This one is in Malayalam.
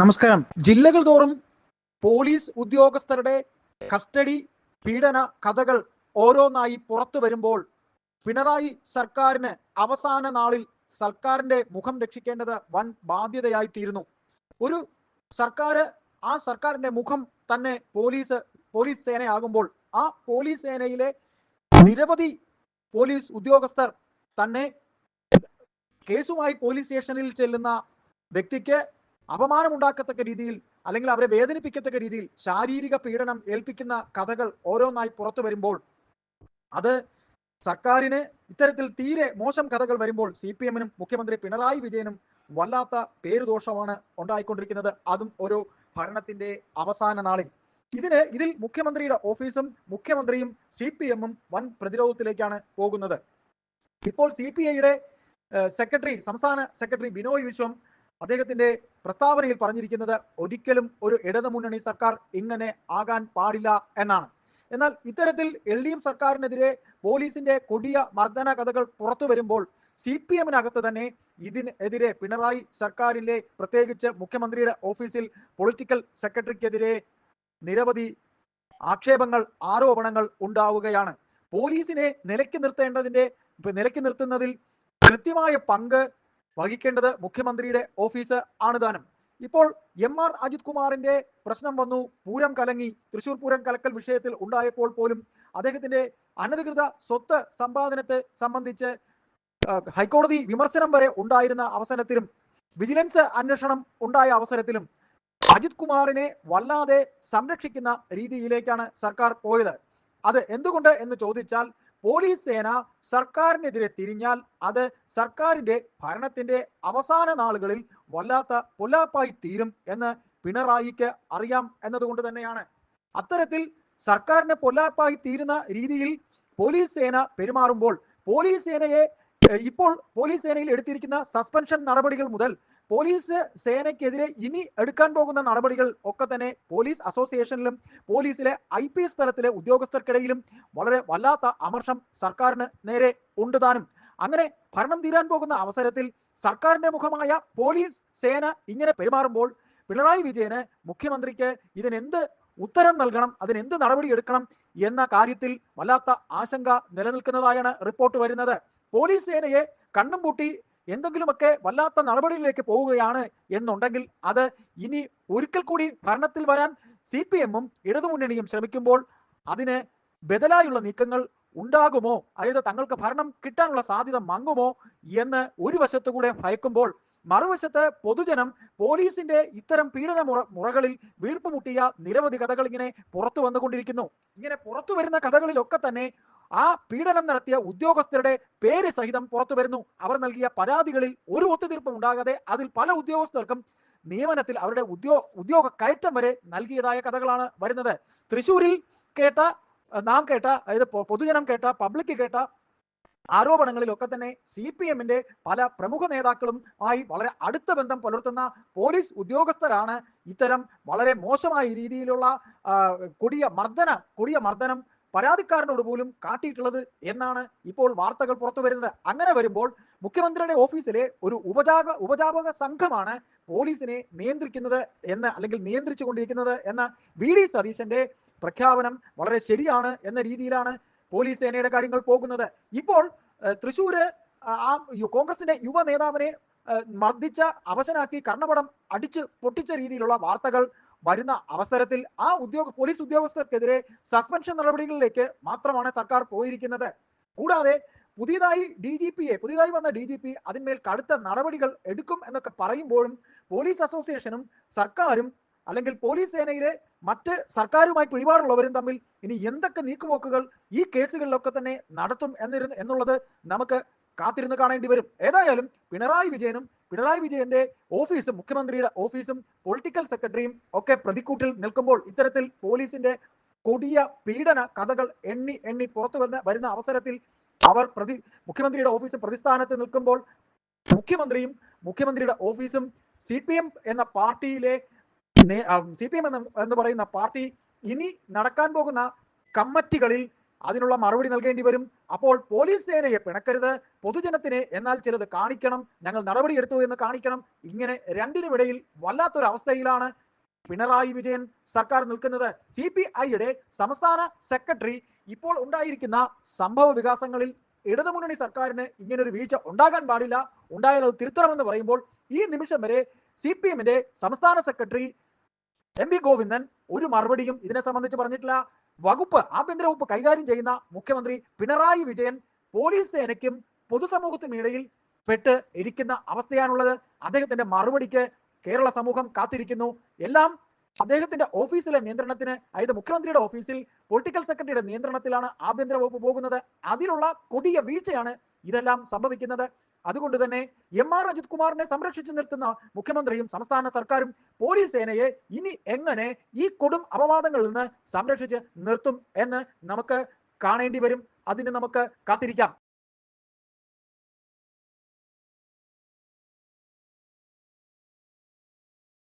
നമസ്കാരം. ജില്ലകൾ തോറും പോലീസ് ഉദ്യോഗസ്ഥരുടെ കസ്റ്റഡി പീഡന കഥകൾ ഓരോന്നായി പുറത്തു വരുമ്പോൾ പിണറായി സർക്കാരിന് അവസാന നാളിൽ സർക്കാരിന്റെ മുഖം രക്ഷിക്കേണ്ടത് വൻ ബാധ്യതയായി തീരുന്നു. ഒരു സർക്കാർ, ആ സർക്കാരിന്റെ മുഖം തന്നെ പോലീസ് സേനയാകുമ്പോൾ ആ പോലീസ് സേനയിലെ നിരവധി പോലീസ് ഉദ്യോഗസ്ഥർ തന്നെ കേസുമായി പോലീസ് സ്റ്റേഷനിൽ ചെല്ലുന്ന വ്യക്തിക്ക് അപമാനമുണ്ടാക്കത്തക്ക രീതിയിൽ അല്ലെങ്കിൽ അവരെ വേദനിപ്പിക്കത്തക്ക രീതിയിൽ ശാരീരിക പീഡനം ഏൽപ്പിക്കുന്ന കഥകൾ ഓരോന്നായി പുറത്തു വരുമ്പോൾ അത് സർക്കാരിന് ഇത്തരത്തിൽ തീരെ മോശം കഥകൾ വരുമ്പോൾ CPM-നും മുഖ്യമന്ത്രി പിണറായി വിജയനും വല്ലാത്ത പേരുദോഷമാണ് ഉണ്ടായിക്കൊണ്ടിരിക്കുന്നത്. അതും ഒരു ഭരണത്തിന്റെ അവസാന നാളിൽ. ഇതിൽ മുഖ്യമന്ത്രിയുടെ ഓഫീസും മുഖ്യമന്ത്രിയും CPM-ഉം വൻ പ്രതിരോധത്തിലേക്കാണ് പോകുന്നത്. ഇപ്പോൾ CPI-യുടെ സംസ്ഥാന സെക്രട്ടറി ബിനോയ് വിശ്വം അദ്ദേഹത്തിന്റെ പ്രസ്താവനയിൽ പറഞ്ഞിരിക്കുന്നത് ഒരിക്കലും ഒരു ഇടതുമുന്നണി സർക്കാർ ഇങ്ങനെ ആകാൻ പാടില്ല എന്നാണ്. എന്നാൽ ഇത്തരത്തിൽ LDF സർക്കാരിനെതിരെ പോലീസിന്റെ കൊടിയ മർദ്ദന കഥകൾ പുറത്തു വരുമ്പോൾ CPM-നകത്ത് തന്നെ ഇതിനെതിരെ പിണറായി സർക്കാരിലെ പ്രത്യേകിച്ച് മുഖ്യമന്ത്രിയുടെ ഓഫീസിൽ പൊളിറ്റിക്കൽ സെക്രട്ടറിക്കെതിരെ നിരവധി ആരോപണങ്ങൾ ഉണ്ടാവുകയാണ്. പോലീസിനെ നിലയ്ക്ക് നിർത്തുന്നതിൽ കൃത്യമായ പങ്ക് വഹിക്കേണ്ടത് മുഖ്യമന്ത്രിയുടെ ഓഫീസ് ആണ് താനും. ഇപ്പോൾ MR അജിത് കുമാറിന്റെ പ്രശ്നം വന്നു, പൂരം കലങ്ങി. തൃശൂർ പൂരം കലക്കൽ വിഷയത്തിൽ ഉണ്ടായപ്പോൾ പോലും അദ്ദേഹത്തിന്റെ അനധികൃത സ്വത്ത് സമ്പാദനത്തെ സംബന്ധിച്ച് ഹൈക്കോടതി വിമർശനം വരെ ഉണ്ടായിരുന്ന അവസരത്തിലും വിജിലൻസ് അന്വേഷണം ഉണ്ടായ അവസരത്തിലും അജിത് കുമാറിനെ വല്ലാതെ സംരക്ഷിക്കുന്ന രീതിയിലേക്കാണ് സർക്കാർ പോയത്. അത് എന്തുകൊണ്ട് എന്ന് ചോദിച്ചാൽ പോലീസ് സേന സർക്കാരിനെതിരെ തിരിഞ്ഞാൽ അത് സർക്കാരിന്റെ ഭരണത്തിന്റെ അവസാന നാളുകളിൽ വല്ലാത്ത പൊല്ലാപ്പായി തീരും എന്ന് പിണറായിക്ക് അറിയാം എന്നതുകൊണ്ട് തന്നെയാണ്. അത്തരത്തിൽ സർക്കാരിന് പൊല്ലാപ്പായി തീരുന്ന രീതിയിൽ പോലീസ് സേന പെരുമാറുമ്പോൾ പോലീസ് സേനയിൽ എടുത്തിരിക്കുന്ന സസ്പെൻഷൻ നടപടികൾ മുതൽ പോലീസ് സേനയ്ക്കെതിരെ ഇനി എടുക്കാൻ പോകുന്ന നടപടികൾ ഒക്കെ തന്നെ പോലീസ് അസോസിയേഷനിലും പോലീസിലെ IPS തലത്തിലെ ഉദ്യോഗസ്ഥർക്കിടയിലും വളരെ വല്ലാത്ത അമർഷം സർക്കാരിന് നേരെ ഉണ്ട് താനും. അങ്ങനെ ഭരണം തീരാൻ പോകുന്ന അവസരത്തിൽ സർക്കാരിന്റെ മുഖമായ പോലീസ് സേന ഇങ്ങനെ പെരുമാറുമ്പോൾ പിണറായി വിജയന് മുഖ്യമന്ത്രിക്ക് ഇതിനെന്ത് ഉത്തരം നൽകണം, അതിനെന്ത് നടപടി എടുക്കണം എന്ന കാര്യത്തിൽ വല്ലാത്ത ആശങ്ക നിലനിൽക്കുന്നതായാണ് റിപ്പോർട്ട് വരുന്നത്. പോലീസ് സേനയെ കണ്ണും പൂട്ടി എന്തെങ്കിലുമൊക്കെ വല്ലാത്ത നടപടിയിലേക്ക് പോവുകയാണ് എന്നുണ്ടെങ്കിൽ അത് ഇനി ഒരിക്കൽ കൂടി ഭരണത്തിൽ വരാൻ CPM-ഉം ഇടതുമുന്നണിയും ശ്രമിക്കുമ്പോൾ അതിന് ബദലായുള്ള നീക്കങ്ങൾ ഉണ്ടാകുമോ, അതായത് തങ്ങൾക്ക് ഭരണം കിട്ടാനുള്ള സാധ്യത മങ്ങുമോ എന്ന് ഒരു വശത്തുകൂടെ ഭയക്കുമ്പോൾ മറുവശത്ത് പൊതുജനം പോലീസിന്റെ ഇത്തരം പീഡന മുറകളിൽ വീർപ്പുമുട്ടിയ നിരവധി കഥകൾ ഇങ്ങനെ പുറത്തു വന്നുകൊണ്ടിരിക്കുന്നു. ഇങ്ങനെ പുറത്തു വരുന്ന കഥകളിലൊക്കെ തന്നെ ആ പീഡനം നടത്തിയ ഉദ്യോഗസ്ഥരുടെ പേര് സഹിതം പുറത്തു വരുന്നു. അവർ നൽകിയ പരാതികളിൽ ഒരു ഒത്തുതീർപ്പും ഉണ്ടാകാതെ അതിൽ പല ഉദ്യോഗസ്ഥർക്കും നിയമനത്തിൽ അവരുടെ ഉദ്യോഗ കയറ്റം വരെ നൽകിയതായ കഥകളാണ് വരുന്നത്. തൃശ്ശൂരിൽ നാം കേട്ട അതായത് പൊതുജനം കേട്ട, പബ്ലിക് കേട്ട ആരോപണങ്ങളിലൊക്കെ തന്നെ CPM-ന്റെ പല പ്രമുഖ നേതാക്കളും ആയി വളരെ അടുത്ത ബന്ധം പുലർത്തുന്ന പോലീസ് ഉദ്യോഗസ്ഥരാണ് ഇത്തരം വളരെ മോശമായ രീതിയിലുള്ള കൊടിയ മർദ്ദനം പരാതിക്കാരനോട് പോലും കാട്ടിയിട്ടുള്ളത് എന്നാണ് ഇപ്പോൾ വാർത്തകൾ പുറത്തു വരുന്നത്. അങ്ങനെ വരുമ്പോൾ മുഖ്യമന്ത്രിയുടെ ഓഫീസിലെ ഒരു ഉപജാപക സംഘമാണ് പോലീസിനെ നിയന്ത്രിക്കുന്നത് അല്ലെങ്കിൽ നിയന്ത്രിച്ചു കൊണ്ടിരിക്കുന്നത് എന്ന VD സതീശന്റെ പ്രഖ്യാപനം വളരെ ശരിയാണ് എന്ന രീതിയിലാണ് പോലീസ് സേനയുടെ കാര്യങ്ങൾ പോകുന്നത്. ഇപ്പോൾ തൃശ്ശൂര് കോൺഗ്രസിന്റെ യുവ നേതാവിനെ മർദ്ദിച്ച അവശനാക്കി കർണപടം അടിച്ച് പൊട്ടിച്ച രീതിയിലുള്ള വാർത്തകൾ വരുന്ന അവസരത്തിൽ ആ പോലീസ് ഉദ്യോഗസ്ഥർക്കെതിരെ സസ്പെൻഷൻ നടപടികളിലേക്ക് മാത്രമാണ് സർക്കാർ പോയിരിക്കുന്നത്. കൂടാതെ പുതിയതായി വന്ന DGP അതിന്മേൽ കടുത്ത നടപടികൾ എടുക്കും എന്നൊക്കെ പറയുമ്പോഴും പോലീസ് അസോസിയേഷനും സർക്കാരും അല്ലെങ്കിൽ പോലീസ് സേനയിലെ മറ്റ് സർക്കാരുമായി പിടിപാടുള്ളവരും തമ്മിൽ ഇനി എന്തൊക്കെ നീക്കുപോക്കുകൾ ഈ കേസുകളിലൊക്കെ തന്നെ നടത്തും എന്നുള്ളത് നമുക്ക് കാത്തിരുന്ന് കാണേണ്ടി വരും. ഏതായാലും പിണറായി വിജയന്റെ ഓഫീസും മുഖ്യമന്ത്രിയുടെ ഓഫീസും പൊളിറ്റിക്കൽ സെക്രട്ടറിയും ഒക്കെ പ്രതിക്കൂട്ടിൽ നിൽക്കുമ്പോൾ ഇത്തരത്തിൽ പോലീസിന്റെ കൊടിയ പീഡന കഥകൾ എണ്ണി പുറത്തു വരുന്ന അവസരത്തിൽ മുഖ്യമന്ത്രിയുടെ ഓഫീസ് പ്രതിസ്ഥാനത്ത് നിൽക്കുമ്പോൾ മുഖ്യമന്ത്രിയുടെ ഓഫീസും CPM എന്ന പാർട്ടിയിലെ CPM എന്ന് പറയുന്ന പാർട്ടി ഇനി നടക്കാൻ പോകുന്ന കമ്മിറ്റികളിൽ അതിനുള്ള മറുപടി നൽകേണ്ടി വരും. അപ്പോൾ പോലീസ് സേനയെ പിണക്കരുത്, പൊതുജനത്തിനെ എന്നാൽ ചിലത് കാണിക്കണം, ഞങ്ങൾ നടപടിയെടുത്തു എന്ന് കാണിക്കണം. ഇങ്ങനെ രണ്ടിനുമിടയിൽ വല്ലാത്തൊരു അവസ്ഥയിലാണ് പിണറായി വിജയൻ സർക്കാർ നിൽക്കുന്നത്. CPI-യുടെ സംസ്ഥാന സെക്രട്ടറി ഇപ്പോൾ ഉണ്ടായിരിക്കുന്ന സംഭവ വികാസങ്ങളിൽ ഇടതുമുന്നണി സർക്കാരിന് ഇങ്ങനൊരു വീഴ്ച ഉണ്ടാകാൻ പാടില്ല, ഉണ്ടായാൽ അത് തിരുത്തണമെന്ന് പറയുമ്പോൾ ഈ നിമിഷം വരെ CPM-ന്റെ സംസ്ഥാന സെക്രട്ടറി MV ഗോവിന്ദൻ ഒരു മറുപടിയും ഇതിനെ സംബന്ധിച്ച് പറഞ്ഞിട്ടില്ല. ആഭ്യന്തര വകുപ്പ് കൈകാര്യം ചെയ്യുന്ന മുഖ്യമന്ത്രി പിണറായി വിജയൻ പോലീസ് സേനയ്ക്കും പൊതുസമൂഹത്തിനും ഇടയിൽ പെട്ട് ഇരിക്കുന്ന അവസ്ഥയാണുള്ളത്. അദ്ദേഹത്തിന്റെ മറുപടിക്ക് കേരള സമൂഹം കാത്തിരിക്കുന്നു. എല്ലാം അദ്ദേഹത്തിന്റെ ഓഫീസിലെ നിയന്ത്രണത്തിന്, അതായത് മുഖ്യമന്ത്രിയുടെ ഓഫീസിൽ പൊളിറ്റിക്കൽ സെക്രട്ടറിയുടെ നിയന്ത്രണത്തിലാണ് ആഭ്യന്തര വകുപ്പ് പോകുന്നത്. അതിലുള്ള കൊടിയ വീഴ്ചയാണ് ഇതെല്ലാം സംഭവിക്കുന്നത്. അതുകൊണ്ട് തന്നെ MR അജിത് കുമാറിനെ സംരക്ഷിച്ചു നിർത്തുന്ന മുഖ്യമന്ത്രിയും സംസ്ഥാന സർക്കാരും പോലീസ് സേനയെ ഇനി എങ്ങനെ ഈ കൊടും അപവാദങ്ങളിൽ നിന്ന് സംരക്ഷിച്ച് നിർത്തും എന്ന് നമുക്ക് കാണേണ്ടി വരും. അതിന് നമുക്ക് കാത്തിരിക്കാം.